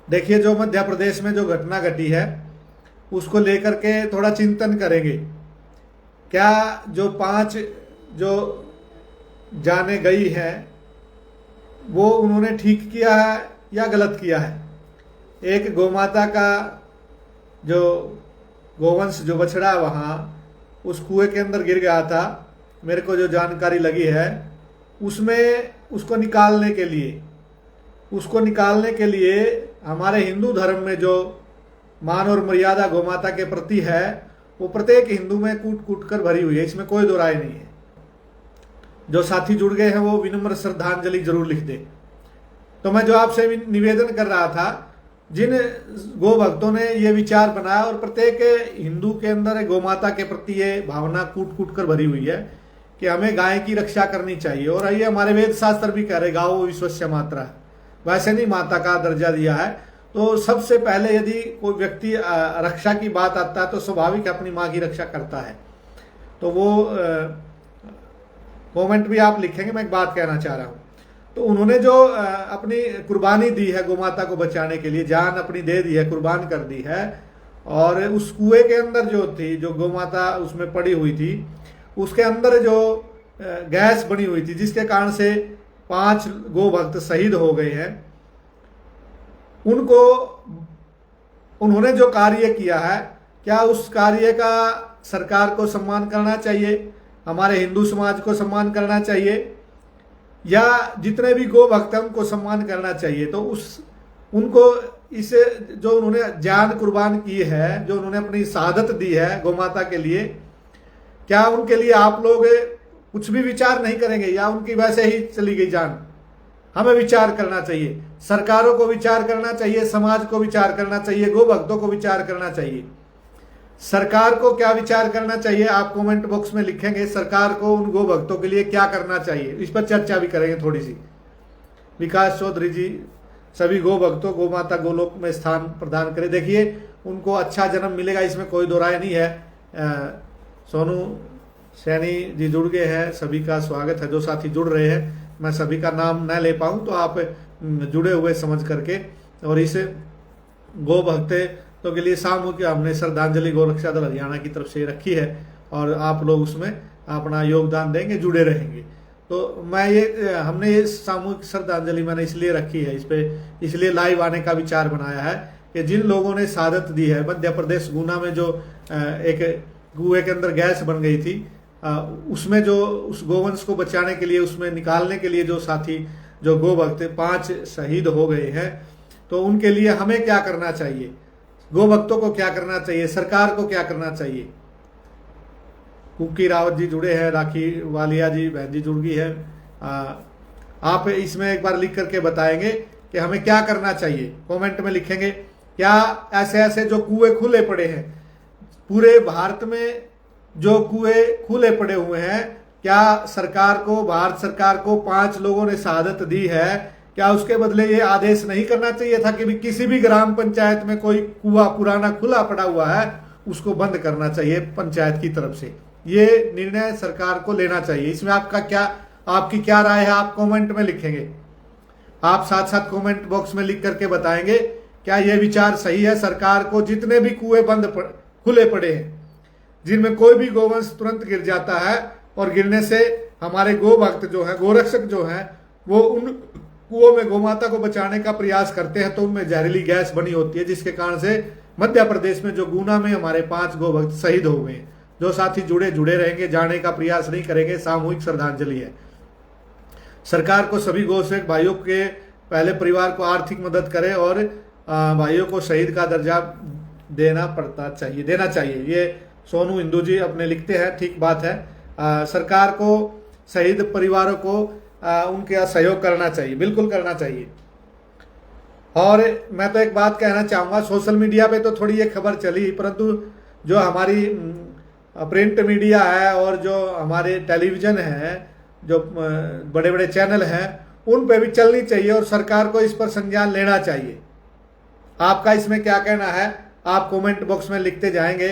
देखिए, जो मध्य प्रदेश में जो घटना घटी है उसको लेकर के थोड़ा चिंतन करेंगे। क्या जो 5 जो जाने गई है वो उन्होंने ठीक किया है या गलत किया है? एक गोमाता का जो गोवंश जो बछड़ा वहाँ उस कुएं के अंदर गिर गया था, मेरे को जो जानकारी लगी है उसमें उसको निकालने के लिए हमारे हिंदू धर्म में जो मान और मर्यादा गोमाता के प्रति है वो प्रत्येक हिंदू में कूट कूट कर भरी हुई है, इसमें कोई दो राय नहीं है। जो साथी जुड़ गए हैं वो विनम्र श्रद्धांजलि जरूर लिख दे। तो मैं जो आपसे निवेदन कर रहा था, जिन गो भक्तों ने ये विचार बनाया और प्रत्येक हिंदू के अंदर गोमाता के प्रति ये भावना कूट कूट कर भरी हुई है कि हमें गाय की रक्षा करनी चाहिए, और ये हमारे वेद शास्त्र भी कह रहे गाओ विश्वस्य मात्रा, वैसे नहीं माता का दर्जा दिया है। तो सबसे पहले यदि कोई व्यक्ति रक्षा की बात आता है तो स्वाभाविक अपनी माँ की रक्षा करता है। तो वो कमेंट भी आप लिखेंगे, मैं एक बात कहना चाह रहा हूँ। तो उन्होंने जो अपनी कुर्बानी दी है गोमाता को बचाने के लिए, जान अपनी दे दी है, कुर्बान कर दी है, और उस कुएं के अंदर जो थी, जो गोमाता उसमें पड़ी हुई थी, उसके अंदर जो गैस बनी हुई थी जिसके कारण से 5 गो भक्त शहीद हो गए हैं, उन्होंने जो कार्य किया है, क्या उस कार्य का सरकार को सम्मान करना चाहिए, हमारे हिंदू समाज को सम्मान करना चाहिए, या जितने भी गो भक्त हैं उनको सम्मान करना चाहिए? तो उनको इस जो उन्होंने जान कुर्बान की है, जो उन्होंने अपनी शहादत दी है गोमाता के लिए, क्या उनके लिए आप लोग कुछ भी विचार नहीं करेंगे या उनकी वैसे ही चली गई जान? हमें विचार करना चाहिए, सरकारों को विचार करना चाहिए, समाज को विचार करना चाहिए, गो भक्तों को विचार करना चाहिए। सरकार को क्या विचार करना चाहिए आप कमेंट बॉक्स में लिखेंगे। सरकार को उन गो भक्तों के लिए क्या करना चाहिए, इस पर चर्चा भी करेंगे थोड़ी सी। विकास चौधरी जी, सभी गो भक्तों गो माता गोलोक में स्थान प्रदान करें। देखिए, उनको अच्छा जन्म मिलेगा, इसमें कोई दो राय नहीं है। सोनू सैनी जी जुड़ गए हैं, सभी का स्वागत है। जो साथी जुड़ रहे हैं, मैं सभी का नाम न ले पाऊँ तो आप जुड़े हुए समझ करके, और इस गो भक्तों के लिए सामूहिक हमने श्रद्धांजलि गोरक्षा दल हरियाणा की तरफ से रखी है, और आप लोग उसमें अपना योगदान देंगे, जुड़े रहेंगे। तो हमने ये सामूहिक श्रद्धांजलि मैंने इसलिए रखी है, इसलिए लाइव आने का विचार बनाया है कि जिन लोगों ने शहादत दी है, मध्य प्रदेश गुना में जो एक कुएं के अंदर गैस बन गई थी, उसमें जो उस गोवंश को बचाने के लिए, उसमें निकालने के लिए जो साथी जो गो भक्त 5 शहीद हो गए हैं, तो उनके लिए हमें क्या करना चाहिए, गो भक्तों को क्या करना चाहिए, सरकार को क्या करना चाहिए? कुकी रावत जी जुड़े हैं, राखी वालिया जी बहन जी जुड़ गई है। आप इसमें एक बार लिख करके बताएंगे कि हमें क्या करना चाहिए, कमेंट में लिखेंगे। क्या ऐसे ऐसे जो कुएं खुले पड़े हैं, पूरे भारत में जो कुएं खुले पड़े हुए हैं, क्या सरकार को, भारत सरकार को 5 लोगों ने शहादत दी है, क्या उसके बदले ये आदेश नहीं करना चाहिए था कि भी किसी भी ग्राम पंचायत में कोई कुआं पुराना खुला पड़ा हुआ है उसको बंद करना चाहिए पंचायत की तरफ से? ये निर्णय सरकार को लेना चाहिए। इसमें आपकी क्या राय है, आप कमेंट में लिखेंगे। आप साथ साथ कमेंट बॉक्स में लिख करके बताएंगे क्या ये विचार सही है। सरकार को जितने भी कुएं खुले पड़े हैं, जिनमें कोई भी गोवंश तुरंत गिर जाता है, और गिरने से हमारे गो भक्त जो है, गोरक्षक जो है, वो उन कुओं में गोमाता को बचाने का प्रयास करते हैं, तो उनमें जहरीली गैस बनी होती है, जिसके कारण से मध्य प्रदेश में जो गुना में हमारे 5 गो भक्त शहीद हो गए। जो साथी जुड़े रहेंगे, जाने का प्रयास नहीं करेंगे, सामूहिक श्रद्धांजलि है। सरकार को सभी गोसेवक भाइयों के पहले परिवार को आर्थिक मदद करे और भाइयों को शहीद का दर्जा देना चाहिए। ये सोनू हिंदू जी अपने लिखते हैं, ठीक बात है। सरकार को शहीद परिवारों को उनका सहयोग करना चाहिए, बिल्कुल करना चाहिए। और मैं तो एक बात कहना चाहूँगा, सोशल मीडिया पे तो थोड़ी ये खबर चली, परंतु जो हमारी प्रिंट मीडिया है और जो हमारे टेलीविज़न है, जो बड़े बड़े चैनल हैं, उन पे भी चलनी चाहिए और सरकार को इस पर संज्ञान लेना चाहिए। आपका इसमें क्या कहना है, आप कमेंट बॉक्स में लिखते जाएंगे।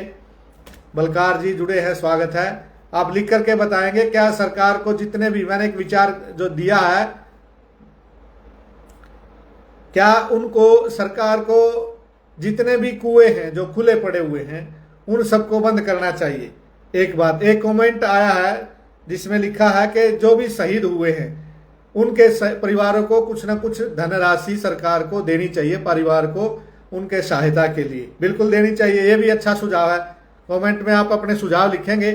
बलकार जी जुड़े हैं, स्वागत है। आप लिख करके बताएंगे क्या सरकार को जितने भी, मैंने एक विचार जो दिया है क्या उनको, सरकार को जितने भी कुएं हैं जो खुले पड़े हुए हैं उन सबको बंद करना चाहिए। एक बात, एक कमेंट आया है जिसमें लिखा है कि जो भी शहीद हुए हैं उनके परिवारों को कुछ ना कुछ धनराशि सरकार को देनी चाहिए, परिवार को उनके सहायता के लिए बिल्कुल देनी चाहिए। ये भी अच्छा सुझाव है। कमेंट में आप अपने सुझाव लिखेंगे।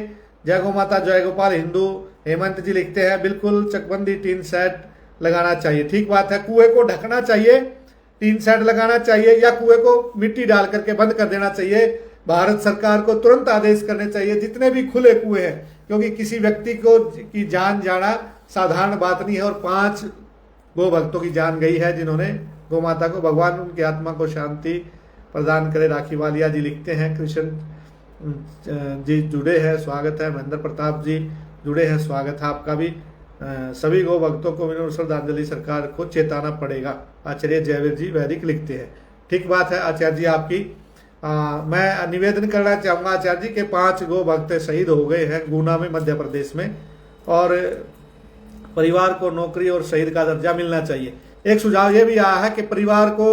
जय गौ माता, जय गोपाल हिंदू। हेमंत जी लिखते हैं बिल्कुल चकबंदी टीन सेट लगाना चाहिए। ठीक बात है, कुएं को ढकना चाहिए, टीन सेट लगाना चाहिए या कुएं को मिट्टी डाल करके बंद कर देना चाहिए। भारत सरकार को तुरंत आदेश करने चाहिए जितने भी खुले कुएं हैं, क्योंकि किसी व्यक्ति को की जान जाना साधारण बात नहीं है। और 5 गो भक्तों की जान गई है जिन्होंने गौ माता को, भगवान उनकी आत्मा को शांति प्रदान करे। राखी वालिया जी लिखते हैं, कृष्ण जी जुड़े हैं, स्वागत है। महेंद्र प्रताप जी जुड़े हैं, स्वागत है आपका भी। सभी गौ भक्तों को विनम्र श्रद्धांजलि, सरकार को चेताना पड़ेगा। आचार्य जयवीर जी वैदिक लिखते हैं। ठीक बात है आचार्य जी आपकी। मैं निवेदन करना चाहूँगा आचार्य जी के 5 गो भक्त शहीद हो गए हैं गुना में, मध्य प्रदेश में, और परिवार को नौकरी और शहीद का दर्जा मिलना चाहिए। एक सुझाव ये भी आया है कि परिवार को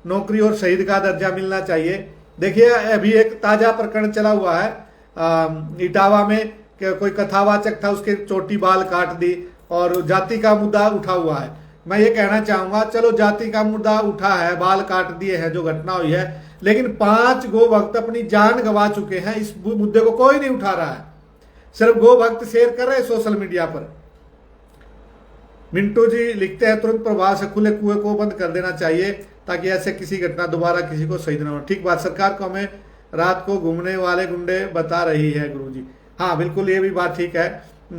नौकरी और शहीद का दर्जा मिलना चाहिए। देखिए अभी एक ताजा प्रकरण चला हुआ है इटावा में कि कोई कथावाचक था, उसके चोटी बाल काट दी और जाति का मुद्दा उठा हुआ है। मैं ये कहना चाहूंगा, चलो जाति का मुद्दा उठा है, बाल काट दिए हैं, जो घटना हुई है, लेकिन 5 गो भक्त अपनी जान गंवा चुके हैं। इस मुद्दे को कोई नहीं उठा रहा है, सिर्फ गो भक्त शेयर कर रहे हैं सोशल मीडिया पर। मिंटू जी लिखते हैं तुरंत प्रभाव से खुले कुएं को बंद कर देना चाहिए ताकि ऐसे किसी घटना दोबारा किसी को शहीद न हो। ठीक बात, सरकार को हमें रात को घूमने वाले गुंडे बता रही है गुरुजी। हाँ बिल्कुल, ये भी बात ठीक है।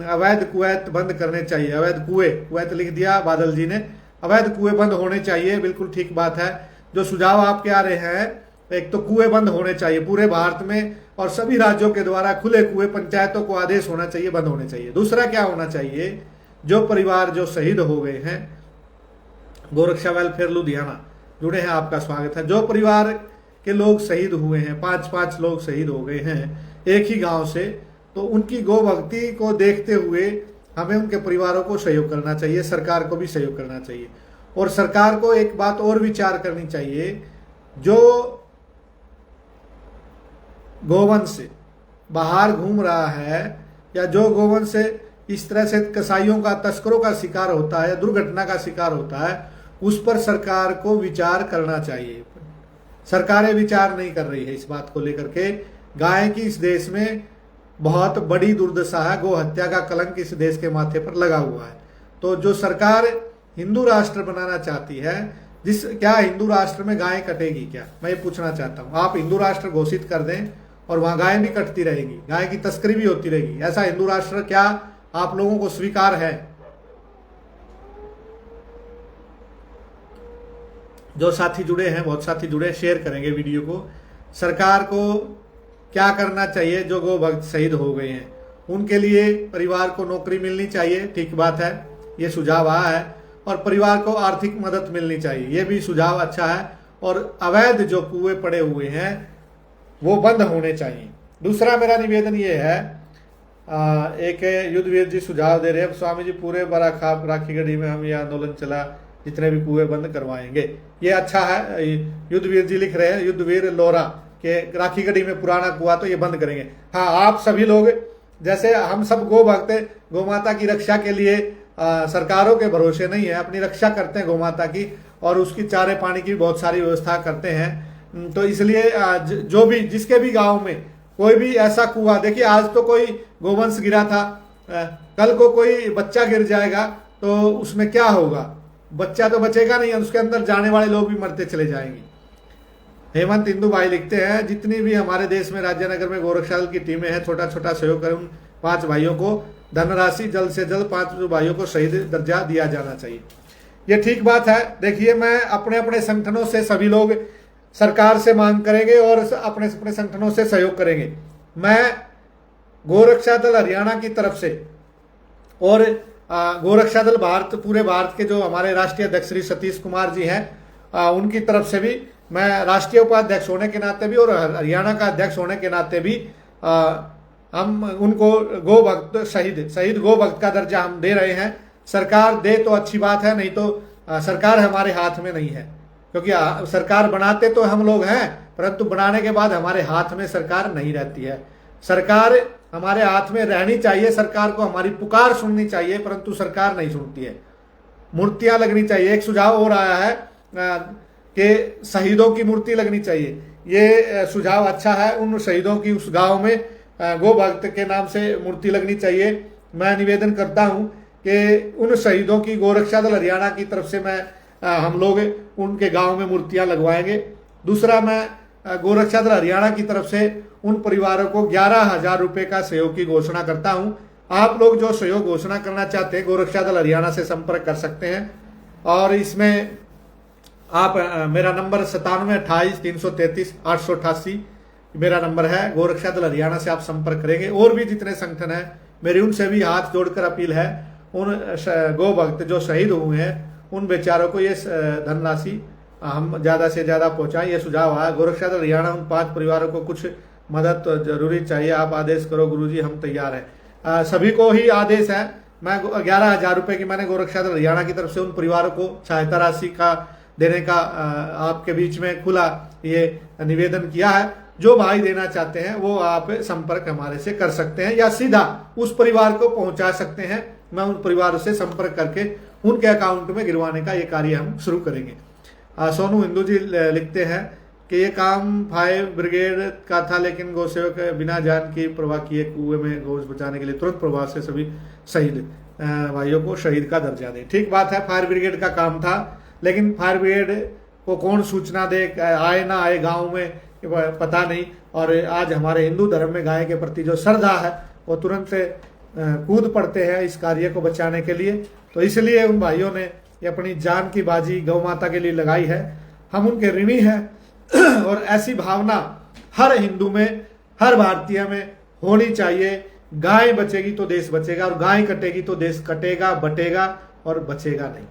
अवैध कुएं बंद करने चाहिए। अवैध कुएं लिख दिया बादल जी ने, अवैध कुएं बंद होने चाहिए, बिल्कुल ठीक बात है। जो सुझाव आपके आ रहे हैं, एक तो कुएं बंद होने चाहिए पूरे भारत में और सभी राज्यों के द्वारा खुले कुएं, पंचायतों को आदेश होना चाहिए, बंद होने चाहिए। दूसरा क्या होना चाहिए, जो परिवार जो शहीद हो गए हैं, गोरक्षा वेलफेयर लुधियाना जुड़े हैं, आपका स्वागत है। जो परिवार के लोग शहीद हुए हैं, 5-5 लोग शहीद हो गए हैं एक ही गांव से, तो उनकी गो भक्ति को देखते हुए हमें उनके परिवारों को सहयोग करना चाहिए, सरकार को भी सहयोग करना चाहिए। और सरकार को एक बात और विचार करनी चाहिए, जो गोवंश बाहर घूम रहा है या जो गोवंश इस तरह से कसाईयों का, तस्करों का शिकार होता है, दुर्घटना का शिकार होता है, उस पर सरकार को विचार करना चाहिए। सरकारें विचार नहीं कर रही है इस बात को लेकर के। गाय की इस देश में बहुत बड़ी दुर्दशा है, गो हत्या का कलंक इस देश के माथे पर लगा हुआ है। तो जो सरकार हिंदू राष्ट्र बनाना चाहती है, क्या हिंदू राष्ट्र में गाय कटेगी क्या? मैं ये पूछना चाहता हूँ। आप हिंदू राष्ट्र घोषित कर दें और वहां गाय भी कटती रहेगी, गाय की तस्करी भी होती रहेगी, ऐसा हिंदू राष्ट्र क्या आप लोगों को स्वीकार है? जो साथी जुड़े हैं, बहुत साथी जुड़े, शेयर करेंगे वीडियो को। सरकार को क्या करना चाहिए, जो गो भक्त शहीद हो गए हैं उनके लिए परिवार को नौकरी मिलनी चाहिए, ठीक बात है, ये सुझाव आया है। और परिवार को आर्थिक मदद मिलनी चाहिए, ये भी सुझाव अच्छा है। और अवैध जो कुएं पड़े हुए हैं वो बंद होने चाहिए। दूसरा मेरा निवेदन ये है, एक युद्धवीर जी सुझाव दे रहे हैं, स्वामी जी पूरे बराखाप राखी गढ़ी में हम ये आंदोलन चला, जितने भी कुएं बंद करवाएंगे। ये अच्छा है, युद्धवीर जी लिख रहे हैं, युद्धवीर लोरा के राखी गढ़ी में पुराना कुआं तो ये बंद करेंगे। हाँ, आप सभी लोग, जैसे हम सब गो भक्त गौ माता की रक्षा के लिए सरकारों के भरोसे नहीं है, अपनी रक्षा करते हैं गौ माता की, और उसकी चारे पानी की बहुत सारी व्यवस्था करते हैं। तो इसलिए जो भी, जिसके भी गांव में कोई भी ऐसा कुआं, देखिए आज तो कोई गोवंश गिरा था, कल को कोई बच्चा गिर जाएगा तो उसमें क्या होगा? बच्चा तो बचेगा नहीं, उसके अंदर जाने वाले लोग भी मरते चले जाएंगे। हेमंत हिंदू भाई लिखते हैं, जितनी भी हमारे देश में राज्यनगर में गोरक्षा दल की टीमें हैं, छोटा छोटा सहयोग करें। उन 5 भाइयों को धनराशि जल्द से जल्द 5 भाइयों को शहीद दर्जा दिया जाना चाहिए। ये ठीक बात है। देखिए, मैं अपने अपने संगठनों से सभी लोग सरकार से मांग करेंगे और अपने अपने संगठनों से सहयोग करेंगे। मैं गोरक्षा दल हरियाणा की तरफ से और गोरक्षा दल भारत, पूरे भारत के जो हमारे राष्ट्रीय अध्यक्ष श्री सतीश कुमार जी हैं, उनकी तरफ से भी, मैं राष्ट्रीय उपाध्यक्ष होने के नाते भी और हरियाणा का अध्यक्ष होने के नाते भी हम उनको गो भक्त, शहीद गो भक्त का दर्जा हम दे रहे हैं। सरकार दे तो अच्छी बात है, नहीं तो सरकार हमारे हाथ में नहीं है। क्योंकि सरकार बनाते तो हम लोग हैं, परंतु बनाने के बाद हमारे हाथ में सरकार नहीं रहती है। सरकार हमारे हाथ में रहनी चाहिए, सरकार को हमारी पुकार सुननी चाहिए, परंतु सरकार नहीं सुनती है। मूर्तियां लगनी चाहिए। एक सुझाव और आया है कि शहीदों की मूर्ति लगनी चाहिए। ये सुझाव अच्छा है। उन शहीदों की उस गांव में गो भक्त के नाम से मूर्ति लगनी चाहिए। मैं निवेदन करता हूं कि उन शहीदों की गोरक्षा दल हरियाणा की तरफ से हम लोग उनके गांव में मूर्तियां लगवाएंगे। दूसरा, मैं गोरक्षा दल हरियाणा की तरफ से उन परिवारों को 11,000 रुपए का सहयोग की घोषणा करता हूं। आप लोग जो सहयोग घोषणा करना चाहते हैं गोरक्षा दल हरियाणा से संपर्क कर सकते हैं। और इसमें आप मेरा नंबर 9728333888 मेरा नंबर है। गोरक्षा दल हरियाणा से आप संपर्क करेंगे। और भी जितने संगठन हैं मेरी उनसे भी हाथ जोड़कर अपील है, उन गो भक्त जो शहीद हुए हैं उन बेचारों को ये धनराशि हम ज्यादा से ज्यादा पहुंचाएं। ये सुझाव आया। गोरक्षा दल हरियाणा उन 5 परिवारों को कुछ मदद तो जरूरी चाहिए। आप आदेश करो गुरुजी, हम तैयार हैं। सभी को ही आदेश है। मैं 11,000 रुपए की मैंने गोरक्षा दल हरियाणा की तरफ से उन परिवारों को सहायता राशि का देने का आपके बीच में खुला ये निवेदन किया है। जो भाई देना चाहते हैं वो आप संपर्क हमारे से कर सकते हैं या सीधा उस परिवार को पहुंचा सकते हैं। मैं उन परिवारों से संपर्क करके उनके अकाउंट में गिरवाने का ये कार्य हम शुरू करेंगे। सोनू हिंदू जी लिखते हैं कि ये काम फायर ब्रिगेड का था, लेकिन गौसेवक बिना जान की परवाह किए कुएं में गौ बचाने के लिए तुरंत प्रभाव से सभी शहीद भाइयों को शहीद का दर्जा दे। ठीक बात है, फायर ब्रिगेड का काम था, लेकिन फायर ब्रिगेड को कौन सूचना दे, आए ना आए गांव में पता नहीं। और आज हमारे हिंदू धर्म में गाय के प्रति जो श्रद्धा है वो तुरंत कूद पड़ते हैं इस कार्य को बचाने के लिए। तो इसलिए उन भाइयों ने ये अपनी जान की बाजी गौ माता के लिए लगाई है। हम उनके ऋणी हैं और ऐसी भावना हर हिंदू में, हर भारतीय में होनी चाहिए। गाय बचेगी तो देश बचेगा, और गाय कटेगी तो देश कटेगा, बटेगा और बचेगा नहीं।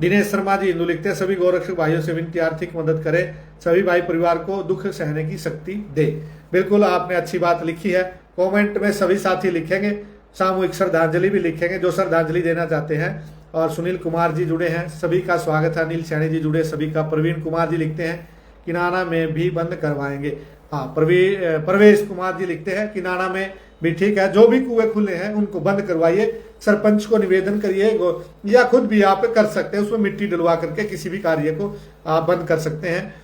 दिनेश शर्मा जी हिंदू लिखते हैं, सभी गौरक्षक भाइयों से विनती, आर्थिक मदद करें, सभी भाई परिवार को दुख सहने की शक्ति दे। बिल्कुल आपने अच्छी बात लिखी है। कमेंट में सभी साथी लिखेंगे, सामूहिक श्रद्धांजलि भी लिखेंगे जो श्रद्धांजलि देना चाहते हैं। और सुनील कुमार जी जुड़े हैं, सभी का स्वागत है। अनिल सैनी जी जुड़े, सभी का। प्रवीण कुमार जी लिखते हैं किनाना में भी बंद करवाएंगे। हाँ, प्रवेश कुमार जी लिखते हैं किनाना में भी ठीक है, जो भी कुएं खुले हैं उनको बंद करवाइए। सरपंच को निवेदन करिए या खुद भी आप कर सकते हैं, उसमें मिट्टी डलवा करके किसी भी कार्य को आप बंद कर सकते हैं।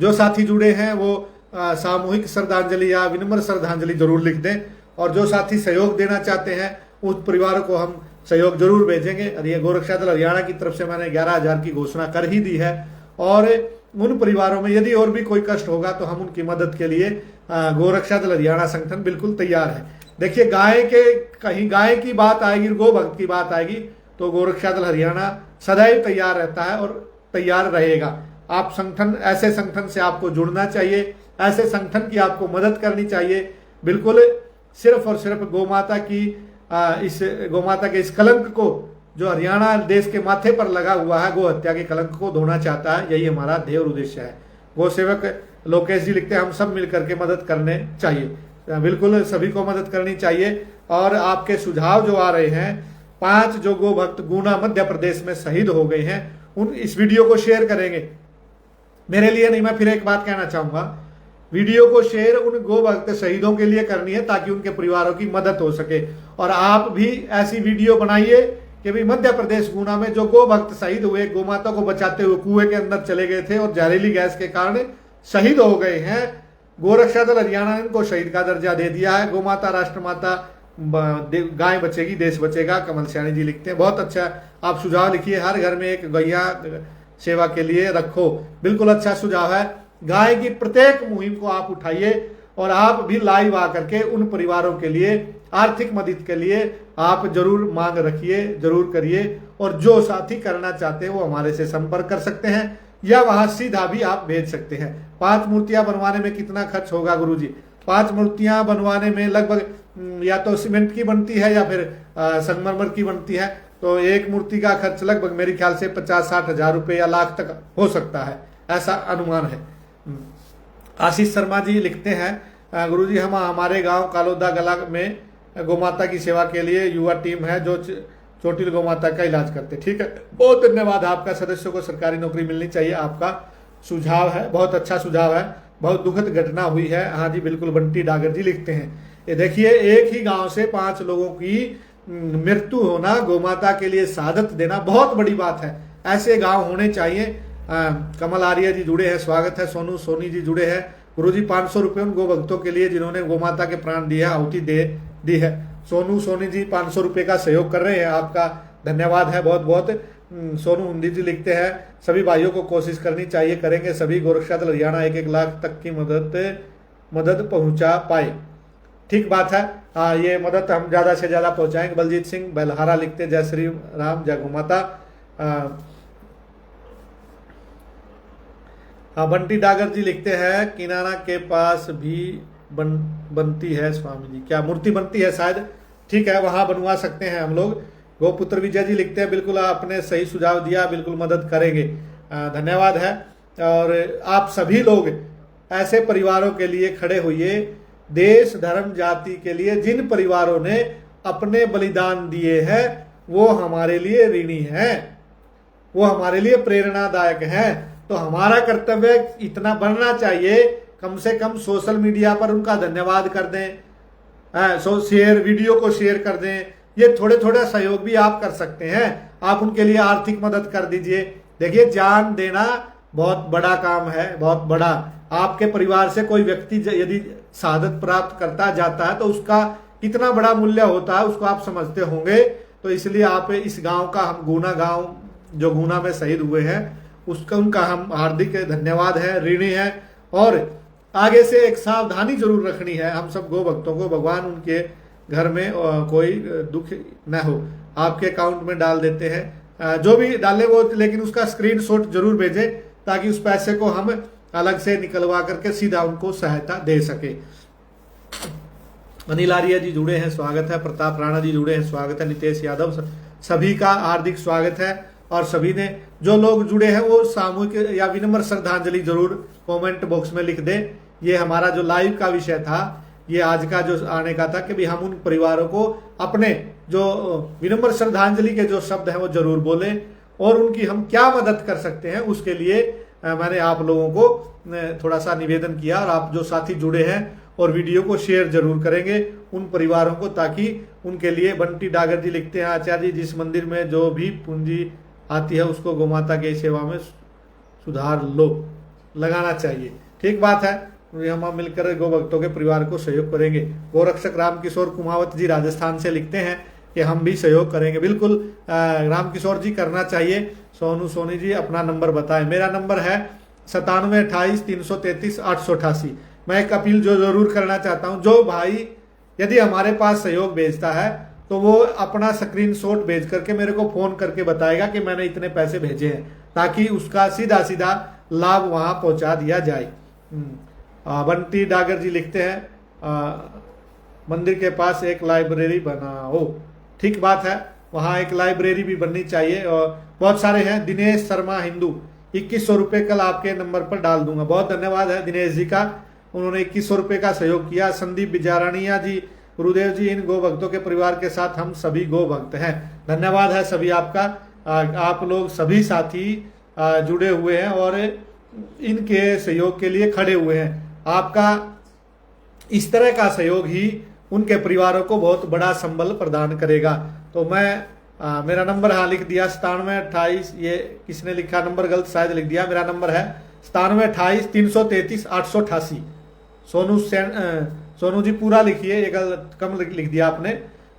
जो साथी जुड़े हैं वो सामूहिक श्रद्धांजलि या विनम्र श्रद्धांजलि जरूर लिख दें। और जो साथी सहयोग देना चाहते हैं उस परिवार को हम सहयोग जरूर भेजेंगे। और ये गोरक्षा दल हरियाणा की तरफ से मैंने 11,000 की घोषणा कर ही दी है। और उन परिवारों में यदि और भी कोई कष्ट होगा तो हम उनकी मदद के लिए गोरक्षा दल हरियाणा संगठन बिल्कुल तैयार है। देखिए, कहीं गाय की बात आएगी, गो भक्त की बात आएगी तो गोरक्षा दल हरियाणा सदैव तैयार रहता है और तैयार रहेगा। आप संगठन, ऐसे संगठन से आपको जुड़ना चाहिए, ऐसे संगठन की आपको मदद करनी चाहिए। बिल्कुल सिर्फ और सिर्फ गौमाता के इस कलंक को जो हरियाणा देश के माथे पर लगा हुआ है, गो हत्या के कलंक को धोना चाहता है। यही हमारा ध्येय और उद्देश्य है। गो सेवक लोकेश जी लिखते हैं, हम सब मिलकर के मदद करने चाहिए। बिल्कुल सभी को मदद करनी चाहिए। और आपके सुझाव जो आ रहे हैं, 5 जो गो भक्त गुना मध्य प्रदेश में शहीद हो गए हैं, उन इस वीडियो को शेयर करेंगे। मेरे लिए नहीं, मैं फिर एक बात कहना चाहूंगा, वीडियो को शेयर उन गो भक्त शहीदों के लिए करनी है ताकि उनके परिवारों की मदद हो सके। और आप भी ऐसी वीडियो बनाइए कि भाई मध्य प्रदेश गुना में जो गो भक्त शहीद हुए, गौ माता को बचाते हुए कुएं के अंदर चले गए थे और जहरीली गैस के कारण शहीद हो गए हैं, गोरक्षा दल हरियाणा ने इनको शहीद का दर्जा दे दिया है। गौ माता, राष्ट्रमाता, गाय बचेगी देश बचेगा। कमल सैनी जी लिखते हैं, बहुत अच्छा आप सुझाव लिखिए, हर घर में एक गैया सेवा के लिए रखो। बिल्कुल अच्छा सुझाव है। गाय की प्रत्येक मुहिम को आप उठाइए और आप भी लाइव आकर के उन परिवारों के लिए आर्थिक मदद के लिए आप जरूर मांग रखिए, जरूर करिए। और जो साथी करना चाहते हैं वो हमारे से संपर्क कर सकते हैं या वहां सीधा भी आप भेज सकते हैं। 5 मूर्तियां बनवाने में कितना खर्च होगा गुरुजी? 5 मूर्तियां बनवाने में लगभग या तो सीमेंट की बनती है या फिर संगमरमर की बनती है, तो एक मूर्ति का खर्च लगभग मेरे ख्याल से 50-60 हजार रुपए या लाख तक हो सकता है, ऐसा अनुमान है। आशीष शर्मा जी लिखते हैं, गुरुजी हम हमारे गांव कालोदा गला में गौमाता की सेवा के लिए युवा टीम है जो चोटिल गौ माता का इलाज करते। ठीक है, बहुत धन्यवाद आपका। सदस्यों को सरकारी नौकरी मिलनी चाहिए, आपका सुझाव है, बहुत अच्छा सुझाव है। बहुत दुखद घटना हुई है। हाँ जी बिल्कुल, बंटी डागर जी लिखते हैं, ये देखिए एक ही गांव से 5 लोगों की मृत्यु होना, गोमाता के लिए शहादत देना बहुत बड़ी बात है। ऐसे गांव होने चाहिए। कमल आर्य जी जुड़े हैं, स्वागत है। सोनू सोनी जी जुड़े हैं। गुरुजी 500 रुपये उन गो भक्तों के लिए जिन्होंने गोमाता के प्राण दिए, आहुति दे दी है। सोनू सोनी जी 500 रुपये का सहयोग कर रहे हैं, आपका धन्यवाद है बहुत बहुत। सोनू हुंदी जी लिखते हैं, सभी भाइयों को कोशिश करनी चाहिए, करेंगे सभी। गोरक्षा दल हरियाणा 1-1 लाख तक की मदद पहुंचा पाए। ठीक बात है, ये मदद हम ज्यादा से ज्यादा पहुंचाएंगे। बलजीत सिंह बेलहारा लिखते, जय श्री राम जय गोमाता। बंटी डागर जी लिखते हैं, किनारा के पास भी बनती है स्वामी जी, क्या मूर्ति बनती है शायद, ठीक है वहां बनवा सकते हैं हम लोग। गोपुत्र विजय जी लिखते हैं, बिल्कुल आपने सही सुझाव दिया, बिल्कुल मदद करेंगे, धन्यवाद है। और आप सभी लोग ऐसे परिवारों के लिए खड़े हुए, देश धर्म जाति के लिए जिन परिवारों ने अपने बलिदान दिए हैं वो हमारे लिए ऋणी हैं, वो हमारे लिए प्रेरणादायक हैं। तो हमारा कर्तव्य इतना बनना चाहिए, कम से कम सोशल मीडिया पर उनका धन्यवाद कर दें, शेयर वीडियो को शेयर कर दें। ये थोड़े थोड़े सहयोग भी आप कर सकते हैं, आप उनके लिए आर्थिक मदद कर दीजिए। देखिए जान देना बहुत बड़ा काम है, बहुत बड़ा। आपके परिवार से कोई व्यक्ति यदि शहादत प्राप्त करता जाता है तो उसका कितना बड़ा मूल्य होता है उसको आप समझते होंगे। तो इसलिए आप इस गांव का, हम गुना गांव जो गुना में शहीद हुए हैं उसका, उनका हम हार्दिक धन्यवाद है, ऋणी है। और आगे से एक सावधानी जरूर रखनी है हम सब गो भक्तों को, भगवान उनके घर में कोई दुख न हो। आपके अकाउंट में डाल देते हैं, जो भी डाले वो, लेकिन उसका स्क्रीनशॉट जरूर भेजें ताकि उस पैसे को हम अलग से निकलवा करके सीधा उनको सहायता दे सके। अनिल आर्य जी जुड़े हैं, स्वागत है। प्रताप राणा जी जुड़े हैं, स्वागत है। नितेश यादव, सभी का हार्दिक स्वागत है। और सभी ने, जो लोग जुड़े हैं वो सामूहिक या विनम्र श्रद्धांजलि जरूर कमेंट बॉक्स में लिख दें। ये हमारा जो लाइव का विषय था, ये आज का जो आने का था कि भी हम उन परिवारों को अपने जो विनम्र श्रद्धांजलि के जो शब्द हैं वो जरूर बोलें, और उनकी हम क्या मदद कर सकते हैं उसके लिए मैंने आप लोगों को थोड़ा सा निवेदन किया। और आप जो साथी जुड़े हैं और वीडियो को शेयर जरूर करेंगे उन परिवारों को, ताकि उनके लिए। बंटी डागर जी लिखते हैं, आचार्य जी जिस मंदिर में जो भी पूंजी आती है उसको गोमाता की सेवा में सुधार लगाना चाहिए। ठीक बात है, हम मिलकर गो भक्तों के परिवार को सहयोग करेंगे। गोरक्षक रामकिशोर कुमावत जी राजस्थान से लिखते हैं कि हम भी सहयोग करेंगे। बिल्कुल रामकिशोर जी करना चाहिए। सोनू सोनी जी अपना नंबर बताएं। मेरा नंबर है 9728 333 888। मैं एक अपील जो जरूर करना चाहता हूं, जो भाई यदि हमारे पास सहयोग भेजता है तो वो अपना स्क्रीनशॉट भेज करके मेरे को फोन करके बताएगा कि मैंने इतने पैसे भेजे हैं, ताकि उसका सीधा सीधा लाभ वहां पहुंचा दिया जाए। बंटी डागर जी लिखते हैं, मंदिर के पास एक लाइब्रेरी बनाओ। ठीक बात है, वहां एक लाइब्रेरी भी बननी चाहिए। और बहुत सारे हैं। दिनेश शर्मा हिंदू 2100 रुपये कल आपके नंबर पर डाल दूंगा। बहुत धन्यवाद है दिनेश जी का, उन्होंने 2100 रुपये का सहयोग किया। संदीप बिजारानिया जी, गुरुदेव जी इन गो भक्तों के परिवार के साथ हम सभी गो भक्त हैं। धन्यवाद है सभी आपका। आप लोग सभी साथी जुड़े हुए हैं और इनके सहयोग के लिए खड़े हुए हैं। आपका इस तरह का सहयोग ही उनके परिवारों को बहुत बड़ा संबल प्रदान करेगा। तो मैं मेरा नंबर हाँ लिख दिया 9728, ये किसने लिखा नंबर गलत शायद लिख दिया। मेरा नंबर है 9728 333 888। सोनू जी पूरा लिखिए, ये गलत कम लिख दिया आपने।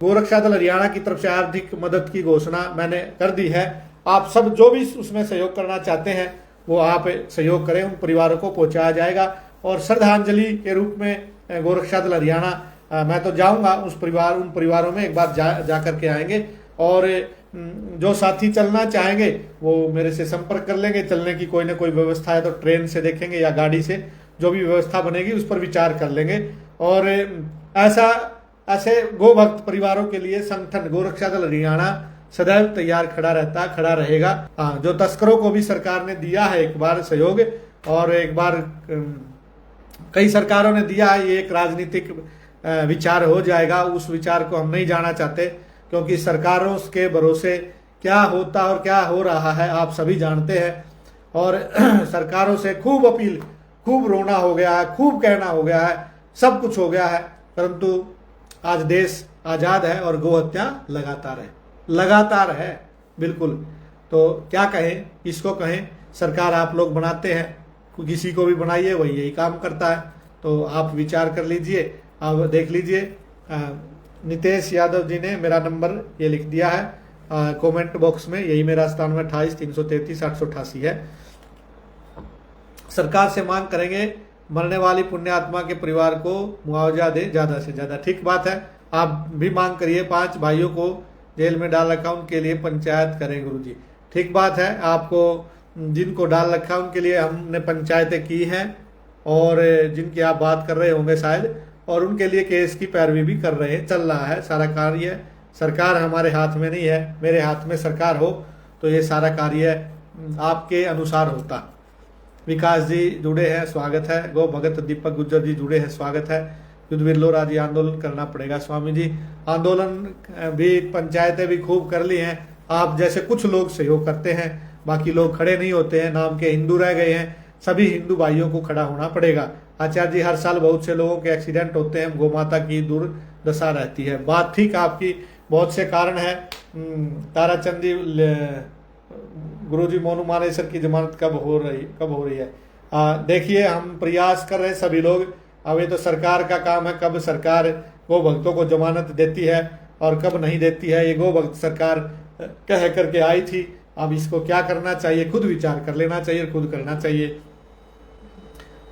गोरक्षा दल हरियाणा की तरफ से आर्थिक मदद की घोषणा मैंने कर दी है। आप सब जो भी उसमें सहयोग करना चाहते हैं वो आप सहयोग करें, उन परिवारों को पहुंचाया जाएगा। और श्रद्धांजलि के रूप में गोरक्षा दल हरियाणा मैं तो जाऊंगा उन परिवारों में एक बार जा करके आएंगे। और जो साथी चलना चाहेंगे वो मेरे से संपर्क कर लेंगे। चलने की कोई ना कोई व्यवस्था है तो ट्रेन से देखेंगे या गाड़ी से, जो भी व्यवस्था बनेगी उस पर विचार कर लेंगे। और ऐसे गो भक्त परिवारों के लिए संगठन गोरक्षा दल हरियाणा सदैव तैयार खड़ा रहता, खड़ा रहेगा। हाँ, जो तस्करों को भी सरकार ने दिया है एक बार सहयोग, और एक बार कई सरकारों ने दिया है, ये एक राजनीतिक विचार हो जाएगा, उस विचार को हम नहीं जाना चाहते। क्योंकि सरकारों के भरोसे क्या होता और क्या हो रहा है आप सभी जानते हैं। और सरकारों से खूब अपील, खूब रोना हो गया है, खूब कहना हो गया है, सब कुछ हो गया है, परंतु आज देश आज़ाद है और गोहत्या लगातार है बिल्कुल। तो क्या कहें, किसको कहें, सरकार आप लोग बनाते हैं, किसी को भी बनाइए वही यही काम करता है। तो आप विचार कर लीजिए। अब देख लीजिए, नितेश यादव जी ने मेरा नंबर ये लिख दिया है कमेंट बॉक्स में, यही मेरा 9728333888 है। सरकार से मांग करेंगे मरने वाली पुण्यात्मा के परिवार को मुआवजा दे ज़्यादा से ज़्यादा। ठीक बात है, आप भी मांग करिए। 5 भाइयों को जेल में डाल रखा उनके लिए पंचायत करें गुरुजी। ठीक बात है, आपको जिनको डाल रखा उनके लिए हमने पंचायतें की हैं, और जिनकी आप बात कर रहे होंगे शायद, और उनके लिए केस की पैरवी भी कर रहे हैं, चल रहा है सारा कार्य। सरकार हमारे हाथ में नहीं है, मेरे हाथ में सरकार हो तो ये सारा कार्य आपके अनुसार होता। विकास जी जुड़े हैं, स्वागत है। गो भगत दीपक गुज्जर जी जुड़े हैं, स्वागत है। युद्धवीर लोरा जी, आंदोलन करना पड़ेगा स्वामी जी। आंदोलन भी, पंचायतें भी खूब कर ली हैं, आप जैसे कुछ लोग सहयोग करते हैं, बाकी लोग खड़े नहीं होते हैं, नाम के हिंदू रह गए हैं। सभी हिंदू भाइयों को खड़ा होना पड़ेगा। आचार्य जी, हर साल बहुत से लोगों के एक्सीडेंट होते हैं, गौमाता की दुर्दशा रहती है। बात ठीक आपकी, बहुत से कारण है। ताराचंद जी, गुरुजी मोनू मानेसर की जमानत कब हो रही है? देखिए, हम प्रयास कर रहे हैं सभी लोग। अब ये तो सरकार का काम है, कब सरकार गो भक्तों को जमानत देती है और कब नहीं देती है। ये गो भक्त सरकार कह करके आई थी, अब इसको क्या करना चाहिए खुद विचार कर लेना चाहिए, खुद करना चाहिए।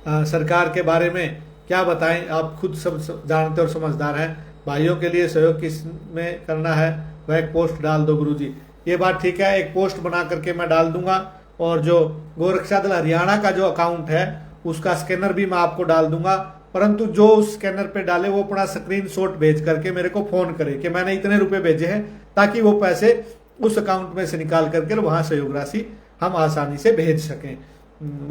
सरकार के बारे में क्या बताएं, आप खुद सब जानते और समझदार हैं। भाइयों के लिए सहयोग किस में करना है वह एक पोस्ट डाल दो गुरुजी। ये बात ठीक है, एक पोस्ट बना करके मैं डाल दूंगा, और जो गोरक्षा दल हरियाणा का जो अकाउंट है उसका स्कैनर भी मैं आपको डाल दूंगा। परंतु जो उस स्कैनर पे डाले वो अपना स्क्रीनशॉट भेज करके मेरे को फोन करे कि मैंने इतने रुपए भेजे हैं, ताकि वो पैसे उस अकाउंट में से निकाल करके वहां सहयोग राशि हम आसानी से भेज सकें।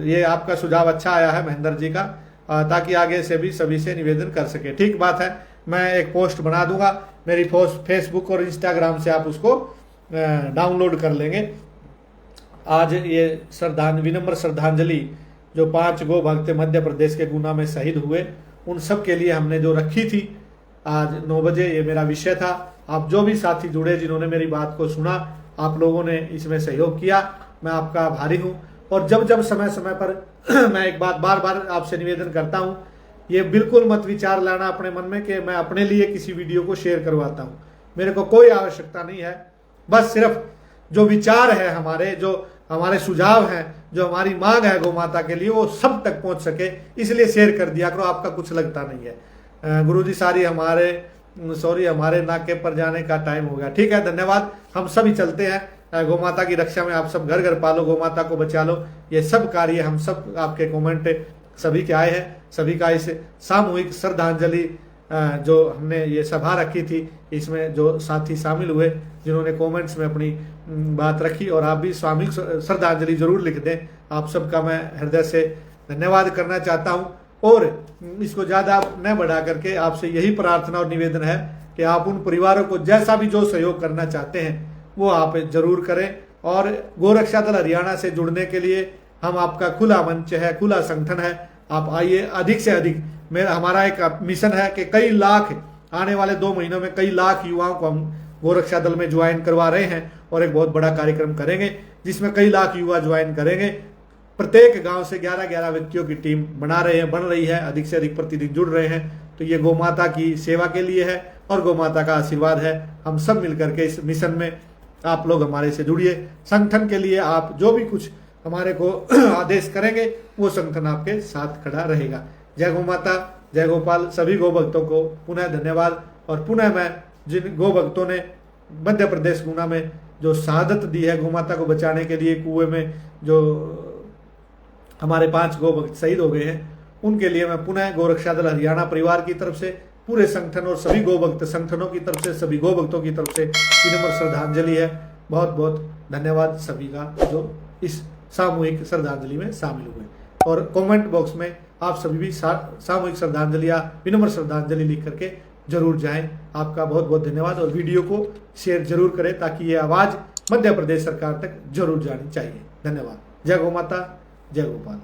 ये आपका सुझाव अच्छा आया है महेंद्र जी का, ताकि आगे से भी सभी से निवेदन कर सके। ठीक बात है, मैं एक पोस्ट बना दूंगा, मेरी फेसबुक और इंस्टाग्राम से आप उसको डाउनलोड कर लेंगे। आज ये विनम्र श्रद्धांजलि जो 5 गो भक्त मध्य प्रदेश के गुना में शहीद हुए, उन सब के लिए हमने जो रखी थी आज 9 बजे, ये मेरा विषय था। आप जो भी साथी जुड़े, जिन्होंने मेरी बात को सुना, आप लोगों ने इसमें सहयोग किया, मैं आपका आभारी हूँ। और जब समय समय पर मैं एक बात बार बार आपसे निवेदन करता हूँ, ये बिल्कुल मत विचार लाना अपने मन में कि मैं अपने लिए किसी वीडियो को शेयर करवाता हूँ। मेरे को कोई आवश्यकता नहीं है, बस सिर्फ जो विचार है हमारे, जो हमारे सुझाव हैं, जो हमारी मांग है गौ माता के लिए, वो सब तक पहुंच सके, इसलिए शेयर कर दिया करो। आपका कुछ लगता नहीं है। गुरुजी हमारे नाके पर जाने का टाइम हो गया। ठीक है, धन्यवाद। हम सभी चलते हैं गौ माता की रक्षा में। आप सब घर घर पालो, गौ माता को बचा लो। ये सब कार्य हम सब आपके कमेंट सभी के आए हैं, सभी का इस सामूहिक श्रद्धांजलि जो हमने ये सभा रखी थी, इसमें जो साथी शामिल हुए, जिन्होंने कमेंट्स में अपनी बात रखी, और आप भी सामूहिक श्रद्धांजलि जरूर लिख दें। आप सबका मैं हृदय से धन्यवाद करना चाहता हूं, और इसको ज़्यादा न बढ़ा करके आपसे यही प्रार्थना और निवेदन है कि आप उन परिवारों को जैसा भी जो सहयोग करना चाहते हैं वो आप जरूर करें। और गोरक्षा दल हरियाणा से जुड़ने के लिए हम आपका खुला मंच है, खुला संगठन है। आप आइए, अधिक से अधिक। हमारा एक मिशन है कि कई लाख, आने वाले 2 महीनों में कई लाख युवाओं को हम गोरक्षा दल में ज्वाइन करवा रहे हैं, और एक बहुत बड़ा कार्यक्रम करेंगे जिसमें कई लाख युवा ज्वाइन करेंगे। प्रत्येक गांव से 11-11 व्यक्तियों की टीम बन रही है, अधिक से अधिक प्रतिदिन जुड़ रहे हैं। तो ये गौ माता की सेवा के लिए है और गौ माता का आशीर्वाद है। हम सब मिलकर के इस मिशन में आप लोग हमारे से जुड़िए। संगठन के लिए आप जो भी कुछ हमारे को आदेश करेंगे, वो संगठन आपके साथ खड़ा रहेगा। जय गौ माता, जय गोपाल। सभी गौ भक्तों को पुनः धन्यवाद। और पुनः मैं जिन गौ भक्तों ने मध्य प्रदेश गुना में जो शहादत दी है गौ माता को बचाने के लिए, कुएं में जो हमारे 5 गौ भक्त शहीद हो गए हैं, उनके लिए मैं पुनः गोरक्षा दल हरियाणा परिवार की तरफ से, पूरे संगठन और सभी गौ भक्त संगठनों की तरफ से, सभी गौ भक्तों की तरफ से विनम्र श्रद्धांजलि है। बहुत बहुत धन्यवाद सभी का जो इस सामूहिक श्रद्धांजलि में शामिल हुए। और कमेंट बॉक्स में आप सभी भी सामूहिक श्रद्धांजलि या विनम्र श्रद्धांजलि लिख करके जरूर जाएं। आपका बहुत बहुत धन्यवाद और वीडियो को शेयर जरूर करें ताकि ये आवाज़ मध्य प्रदेश सरकार तक जरूर जानी चाहिए। धन्यवाद। जय गौ माता, जय गोपाल।